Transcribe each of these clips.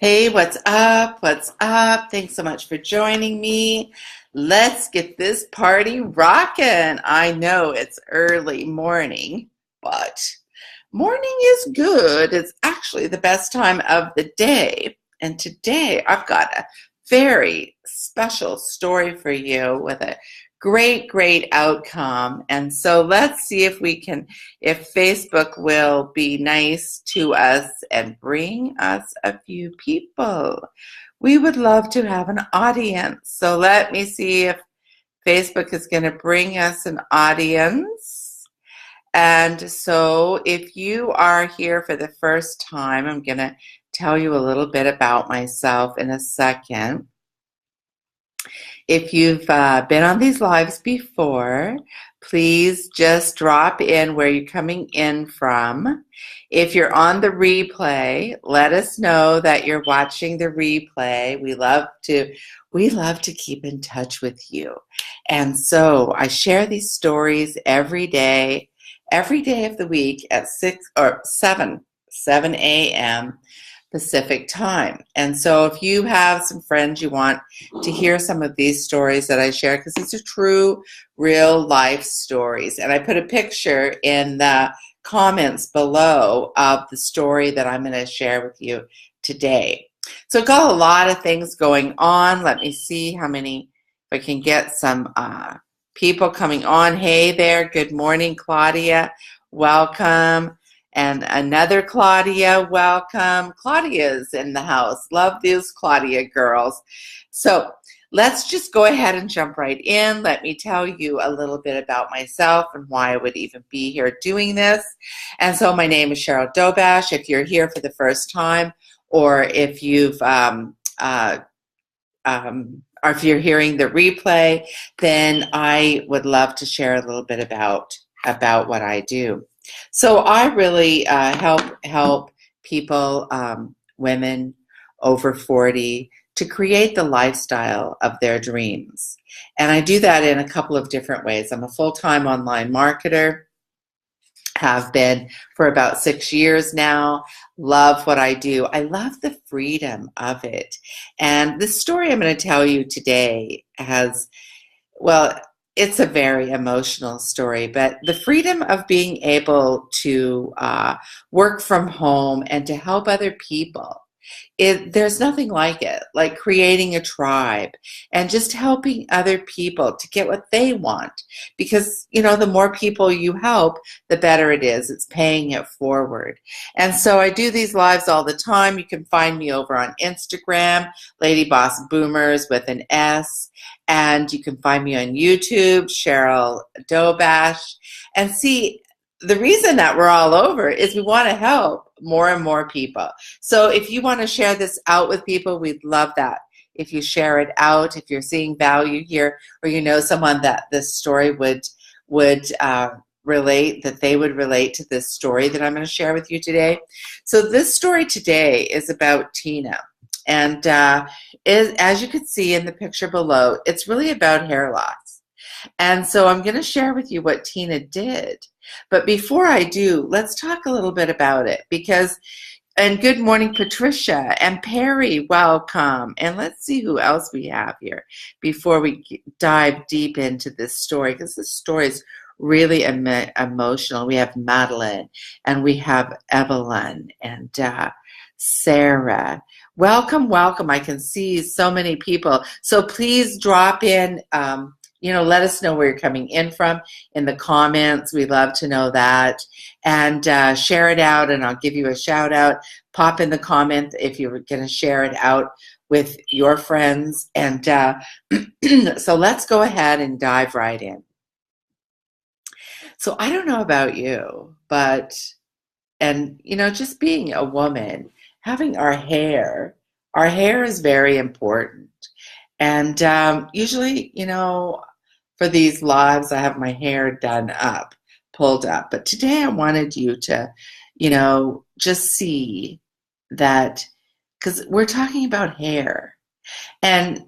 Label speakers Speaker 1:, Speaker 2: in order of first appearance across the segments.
Speaker 1: Hey, what's up? What's up? Thanks so much for joining me. Let's get this party rocking. I know it's early morning, but morning is good. It's actually the best time of the day. And today I've got a very special story for you with a great outcome. And so let's see if Facebook will be nice to us and bring us a few people. We would love to have an audience. So let me see if Facebook is going to bring us an audience. And so if you are here for the first time, I'm going to tell you a little bit about myself in a second. If you've been on these lives before, please just drop in where you're coming in from. If you're on the replay, let us know that you're watching the replay. We love to keep in touch with you. And so I share these stories every day of the week at 7 a.m. Pacific time. And so if you have some friends you want to hear some of these stories that I share, because these are true, real life stories. And I put a picture in the comments below of the story that I'm going to share with you today. So got a lot of things going on. Let me see if I can get some people coming on. Hey there. Good morning, Claudia. Welcome. And another Claudia, welcome. Claudia's in the house. Love these Claudia girls. So let's just go ahead and jump right in. Let me tell you a little bit about myself and why I would even be here doing this. And so my name is Sherial Dobash. If you're here for the first time, or if you've or if you're hearing the replay, then I would love to share a little bit about what I do. So I really help people, women over 40, to create the lifestyle of their dreams. And I do that in a couple of different ways. I'm a full-time online marketer, have been for about 6 years now. Love what I do. I love the freedom of it. And the story I'm going to tell you today it's a very emotional story, but the freedom of being able to work from home and to help other people, there's nothing like it, like creating a tribe and just helping other people to get what they want. Because, the more people you help, the better it is. It's paying it forward. And so I do these lives all the time. You can find me over on Instagram, Lady Boss Boomers with an S. And you can find me on YouTube, Sherial Dobash. And see, the reason that we're all over is we want to help more and more people. So if you want to share this out with people, we'd love that. If you share it out, if you're seeing value here, or you know someone that this story would relate, that they would relate to this story that I'm going to share with you today. So this story today is about Tina. And as you can see in the picture below, it's really about hair loss. And so I'm going to share with you what Tina did. But before I do, let's talk a little bit about it. And good morning, Patricia and Perry, welcome. And let's see who else we have here before we dive deep into this story, because this story is really emotional. We have Madeline, and we have Evelyn, and Sarah. Welcome. I can see so many people. So please drop in, let us know where you're coming in from in the comments. We love to know that. And share it out, and I'll give you a shout out. Pop in the comment if you're going to share it out with your friends. And so let's go ahead and dive right in. So I don't know about you, just being a woman, having our hair is very important. And usually, for these lives, I have my hair pulled up. But today I wanted you to, just see that, because we're talking about hair. And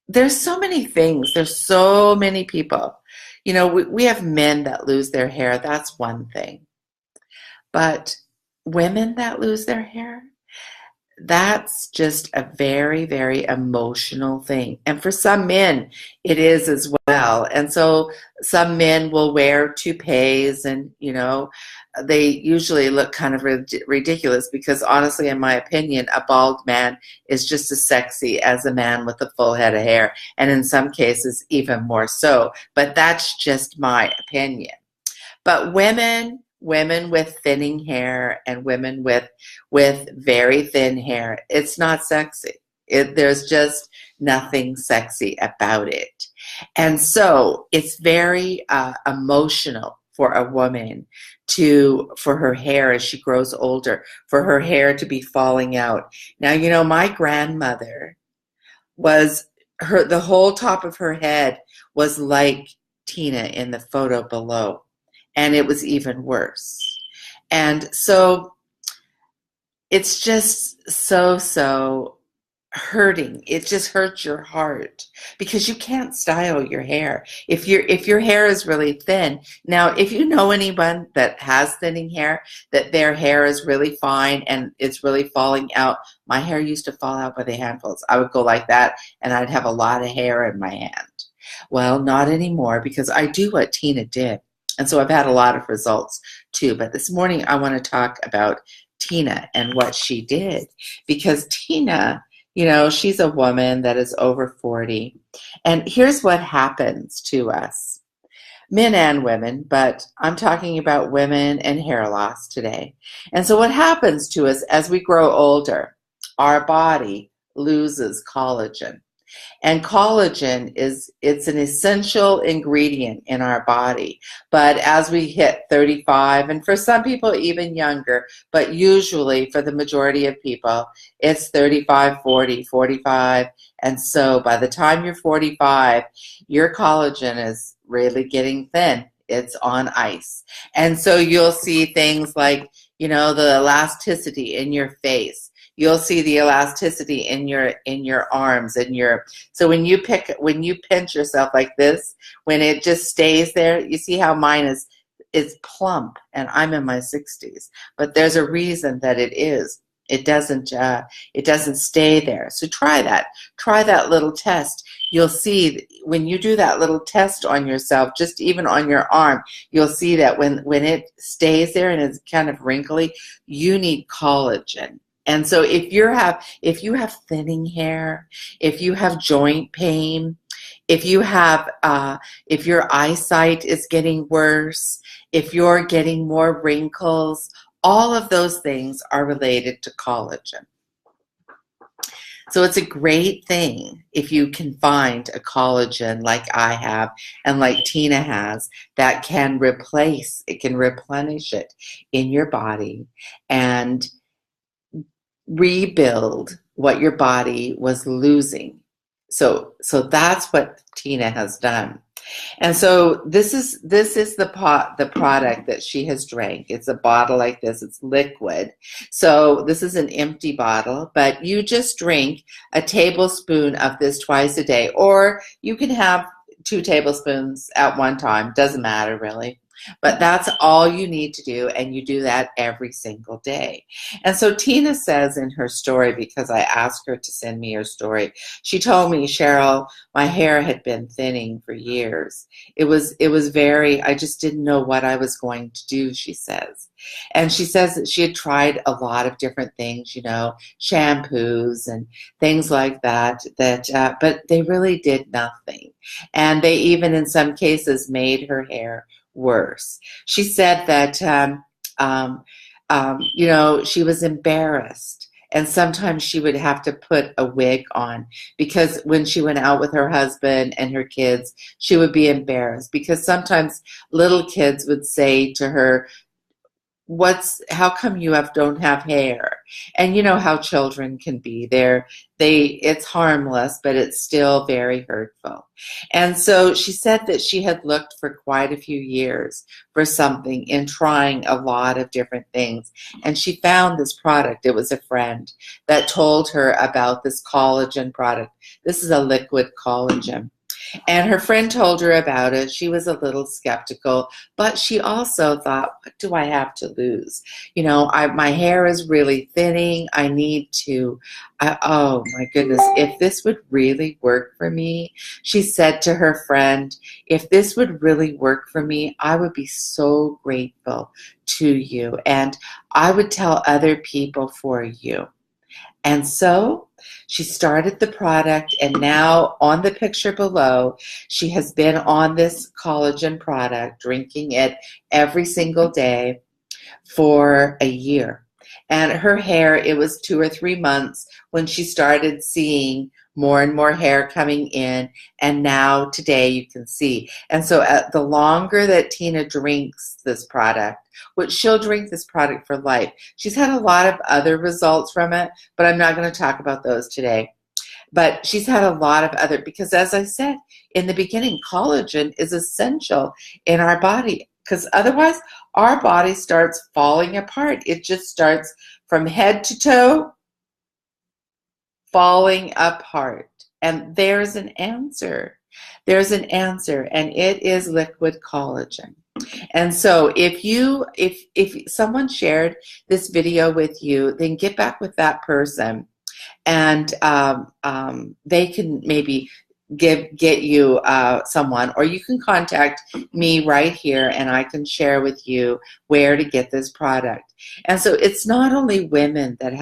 Speaker 1: there's so many things. There's so many people. We have men that lose their hair. That's one thing. But women that lose their hair, that's just a very, very emotional thing. And for some men, it is as well. And so some men will wear toupees and, they usually look kind of ridiculous because honestly, in my opinion, a bald man is just as sexy as a man with a full head of hair. And in some cases, even more so. But that's just my opinion. But women with thinning hair and women with very thin hair, it's not sexy. There's just nothing sexy about it. And so it's very emotional for a woman for her hair as she grows older, for her hair to be falling out. Now, my grandmother the whole top of her head was like Tina in the photo below, and it was even worse. And so it's just so hurting. It just hurts your heart because you can't style your hair. If your hair is really thin. Now, if you know anyone that has thinning hair, that their hair is really fine and it's really falling out. My hair used to fall out by the handfuls. I would go like that and I'd have a lot of hair in my hand. Well, not anymore because I do what Tina did. And so I've had a lot of results too. But this morning I want to talk about Tina and what she did, because Tina, she's a woman that is over 40. And here's what happens to us, men and women, but I'm talking about women and hair loss today. And so what happens to us as we grow older, our body loses collagen. And collagen it's an essential ingredient in our body. But as we hit 35, and for some people even younger, but usually for the majority of people, it's 35, 40, 45. And so by the time you're 45, your collagen is really getting thin. It's on ice. And so you'll see things like, the elasticity in your face. You'll see the elasticity in your arms and so when you pinch yourself like this, when it just stays there, you see how mine is plump, and I'm in my 60s. But there's a reason that it is. It doesn't stay there. So try that little test. You'll see when you do that little test on yourself, just even on your arm, you'll see that when it stays there and it's kind of wrinkly, you need collagen. And so if you have thinning hair, if you have joint pain, if your eyesight is getting worse, if you're getting more wrinkles, all of those things are related to collagen. So it's a great thing if you can find a collagen like I have and like Tina has that can replenish it in your body and rebuild what your body was losing. So that's what Tina has done. And so this is the product that she has drank. It's a bottle like this. It's liquid. So this is an empty bottle, but you just drink a tablespoon of this twice a day, or you can have 2 tablespoons at one time. Doesn't matter really. But that's all you need to do, and you do that every single day. And so Tina says in her story, because I asked her to send me her story, she told me, Cheryl, my hair had been thinning for years. It was I just didn't know what I was going to do, she says. And she says that she had tried a lot of different things, shampoos and things like that, but they really did nothing. And they even in some cases made her hair worse. She said that she was embarrassed, and sometimes she would have to put a wig on because when she went out with her husband and her kids, she would be embarrassed because sometimes little kids would say to her, how come you don't have hair? And you know how children can be. It's harmless, but it's still very hurtful. And so she said that she had looked for quite a few years for something in trying a lot of different things. And she found this product. It was a friend that told her about this collagen product. This is a liquid collagen. And her friend told her about it. She was a little skeptical, but she also thought, what do I have to lose? You know, my hair is really thinning. I need to, oh my goodness, if this would really work for me, she said to her friend, if this would really work for me, I would be so grateful to you. And I would tell other people for you. And so she started the product, and now on the picture below, she has been on this collagen product, drinking it every single day for a year. And her hair, it was 2 or 3 months when she started seeing more and more hair coming in, and now today you can see. And so the longer that Tina drinks this product, which she'll drink this product for life. She's had a lot of other results from it, but I'm not going to talk about those today. But she's had a lot of other, because as I said in the beginning, collagen is essential in our body, because otherwise our body starts falling apart. It just starts from head to toe falling apart. And there's an answer. There's an answer, and it is liquid collagen. And so if someone shared this video with you, then get back with that person, and they can maybe get you someone, or you can contact me right here, and I can share with you where to get this product. And so it's not only women that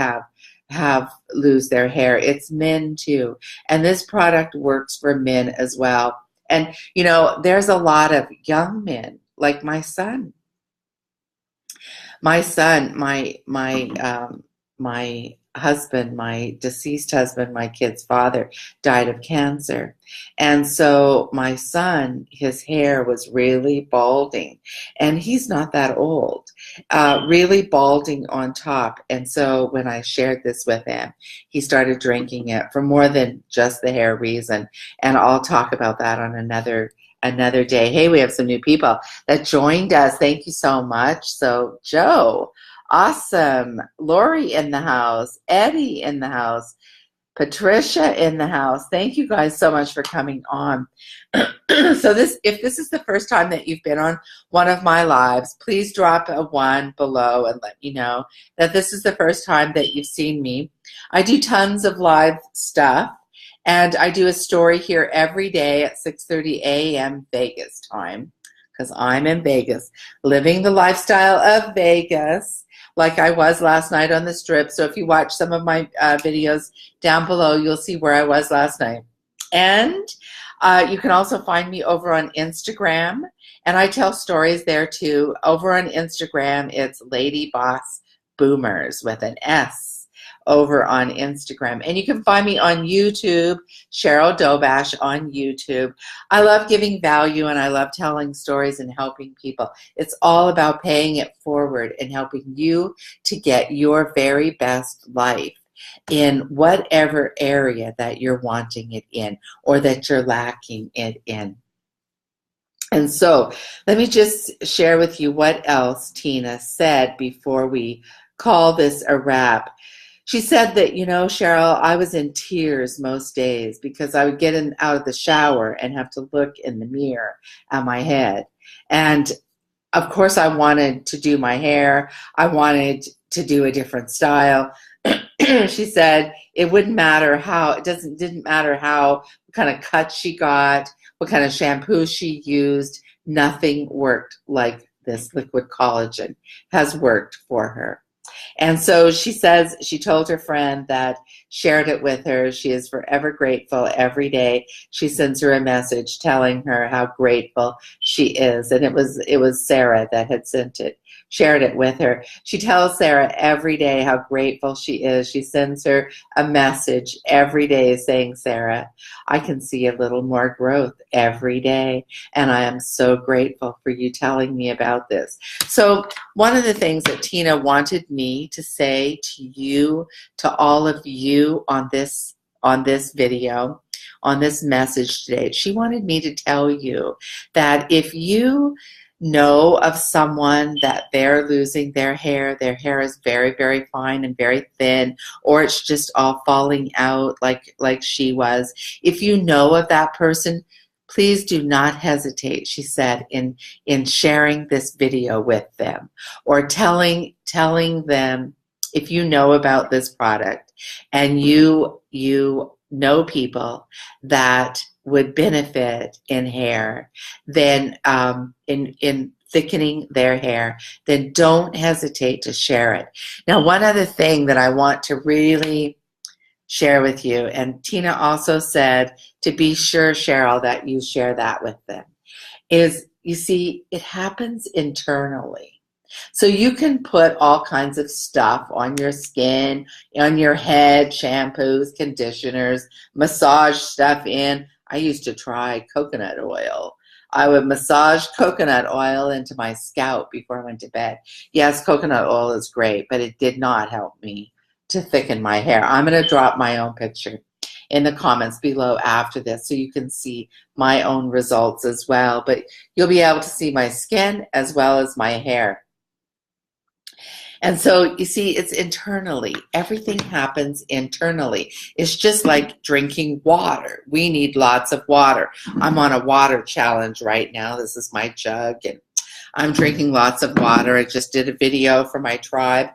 Speaker 1: have lose their hair, it's men too. And this product works for men as well. And you know, there's a lot of young men, like my son. My husband, my deceased husband, my kid's father, died of cancer. And so my son, his hair was really balding, and he's not that old, really balding on top. And so when I shared this with him, he started drinking it for more than just the hair reason. And I'll talk about that on another day. Hey, we have some new people that joined us. Thank you so much. So Joe, awesome. Lori in the house, Eddie in the house, Patricia in the house. Thank you guys so much for coming on. So if this is the first time that you've been on one of my lives, please drop a 1 below and let me know that this is the first time that you've seen me. I do tons of live stuff. And I do a story here every day at 6:30 a.m. Vegas time, because I'm in Vegas, living the lifestyle of Vegas, like I was last night on the Strip. So if you watch some of my videos down below, you'll see where I was last night. And you can also find me over on Instagram, and I tell stories there too. Over on Instagram, it's Lady Boss Boomers with an S. Over on Instagram. And you can find me on YouTube, Sherial Dobash on YouTube. I love giving value, and I love telling stories and helping people. It's all about paying it forward and helping you to get your very best life in whatever area that you're wanting it in, or that you're lacking it in. And so let me just share with you what else Tina said before we call this a wrap. She said that, you know, Sherial, I was in tears most days because I would get out of the shower and have to look in the mirror at my head. And of course I wanted to do my hair. I wanted to do a different style. She said it wouldn't matter how, didn't matter what kind of cut she got, what kind of shampoo she used. Nothing worked like this liquid collagen has worked for her. And so she says, she told her friend that shared it with her. She is forever grateful. Every day she sends her a message telling her how grateful she is. And it was Sarah that had shared it with her. She tells Sarah every day how grateful she is. She sends her a message every day saying, Sarah, I can see a little more growth every day, and I am so grateful for you telling me about this. So one of the things that Tina wanted me to say to you, to all of you on this video, on this message today, she wanted me to tell you that if you know of someone that they're losing their hair is very, very fine and very thin, or it's just all falling out like she was. If you know of that person, please do not hesitate, she said, in sharing this video with them, or telling them if you know about this product and you know people that would benefit in hair, then in thickening their hair, then don't hesitate to share it. Now, one other thing that I want to really share with you, and Tina also said to be sure, Sherial, that you share that with them, is, you see, it happens internally. So you can put all kinds of stuff on your skin, on your head, shampoos, conditioners, massage stuff in. I used to try coconut oil. I would massage coconut oil into my scalp before I went to bed. Yes, coconut oil is great, but it did not help me to thicken my hair. I'm going to drop my own picture in the comments below after this so you can see my own results as well. But you'll be able to see my skin as well as my hair. And so you see, it's internally. Everything happens internally. It's just like drinking water. We need lots of water. I'm on a water challenge right now. This is my jug, and I'm drinking lots of water. I just did a video for my tribe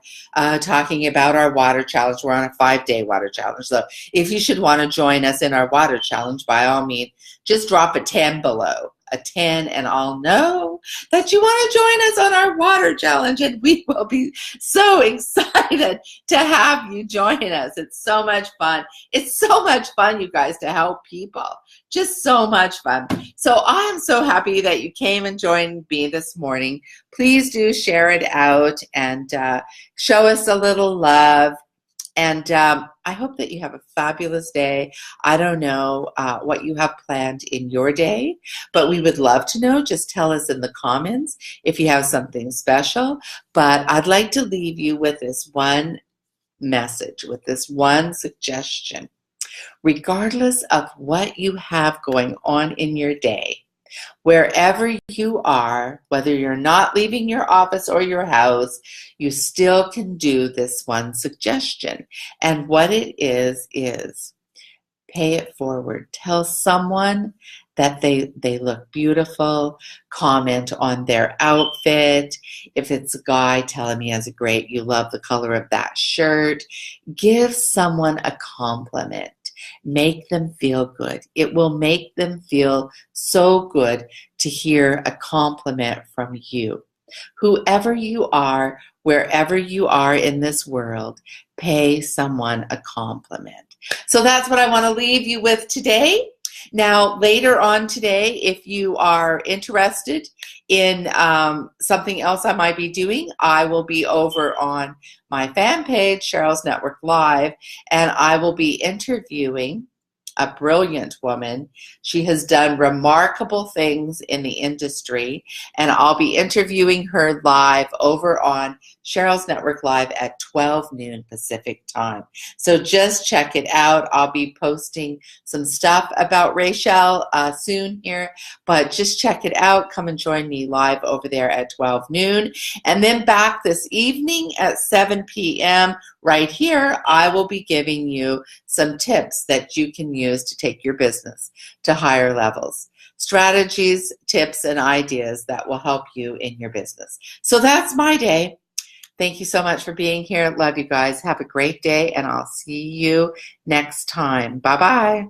Speaker 1: talking about our water challenge. We're on a 5-day water challenge. So if you should want to join us in our water challenge, by all means, just drop a 10 below. A 10, and I'll know that you want to join us on our water challenge, and we will be so excited to have you join us. It's so much fun. It's so much fun, you guys, to help people. Just so much fun. So I'm so happy that you came and joined me this morning. Please do share it out and show us a little love. And I hope that you have a fabulous day. I don't know what you have planned in your day, but we would love to know. Just tell us in the comments if you have something special. But I'd like to leave you with this one message, with this one suggestion. Regardless of what you have going on in your day, wherever you are, whether you're not leaving your office or your house, you still can do this one suggestion. And what it is pay it forward. Tell someone that they look beautiful. Comment on their outfit. If it's a guy, tell him he has you love the color of that shirt. Give someone a compliment. Make them feel good. It will make them feel so good to hear a compliment from you. Whoever you are, wherever you are in this world, pay someone a compliment. So that's what I want to leave you with today. Now, later on today, if you are interested in something else I might be doing, I will be over on my fan page, Cheryl's Network Live, and I will be interviewing a brilliant woman. She has done remarkable things in the industry, and I'll be interviewing her live over on Cheryl's Network Live at 12 noon Pacific time. So just check it out. I'll be posting some stuff about Sherial soon here, but just check it out. Come and join me live over there at 12 noon. And then back this evening at 7 p.m. right here, I will be giving you some tips that you can use to take your business to higher levels. Strategies, tips, and ideas that will help you in your business. So that's my day. Thank you so much for being here. Love you guys. Have a great day, and I'll see you next time. Bye-bye.